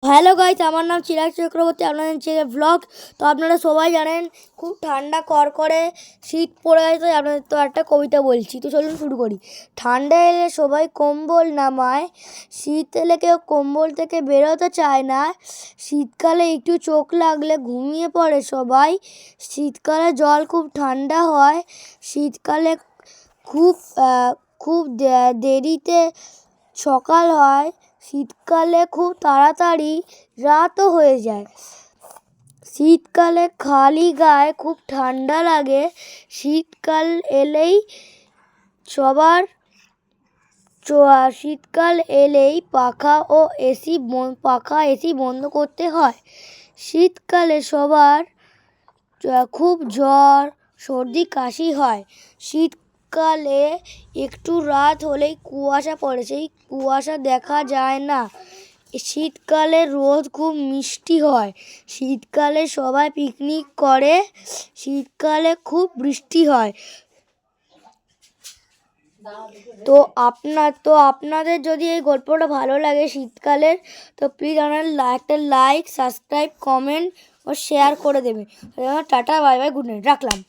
Hello guys, আমার নাম চিরাগ চক্রবর্তী। আপনাদের চ্যানেল ব্লগ। তো আপনারা সবাই জানেন খুব ঠান্ডা করকরে শীত পড়ে গেছে। তো আপনাদের তো একটা কবিতা বলছি, তো চলুন শুরু করি। ঠান্ডা এলে সবাই কম্বল নামায়, শীত এলে কেউ কম্বল থেকে বেরোতে চায় না। শীতকালে একটু চোখ লাগলে ঘুমিয়ে পড়ে সবাই। শীতকালে জল খুব ঠান্ডা হয়। শীতকালে খুব খুব দেরিতে সকাল হয়। শীতকালে খুব তাড়াতাড়ি রাতও হয়ে যায়। শীতকালে খালি গায়ে খুব ঠান্ডা লাগে। শীতকাল এলেই সবার শীতকাল এলেই পাখা এসি বন্ধ করতে হয়। শীতকালে সবার খুব জ্বর সর্দি কাশি হয়। শীতকালে একটু রাত হলেই কুয়াশা পড়ে, সেই কুয়াশা দেখা যায় না। শীতকালে রোদ খুব মিষ্টি হয়। শীতকালে সবাই পিকনিক করে। শীতকালে খুব বৃষ্টি হয়। তো আপনাদের যদি এই গল্পটা ভালো লাগে শীতকালের, তো প্লিজ আপনারা একটা লাইক, সাবস্ক্রাইব, কমেন্ট ও শেয়ার করে দেবেন। Tata, bye bye, good night, রাখলাম।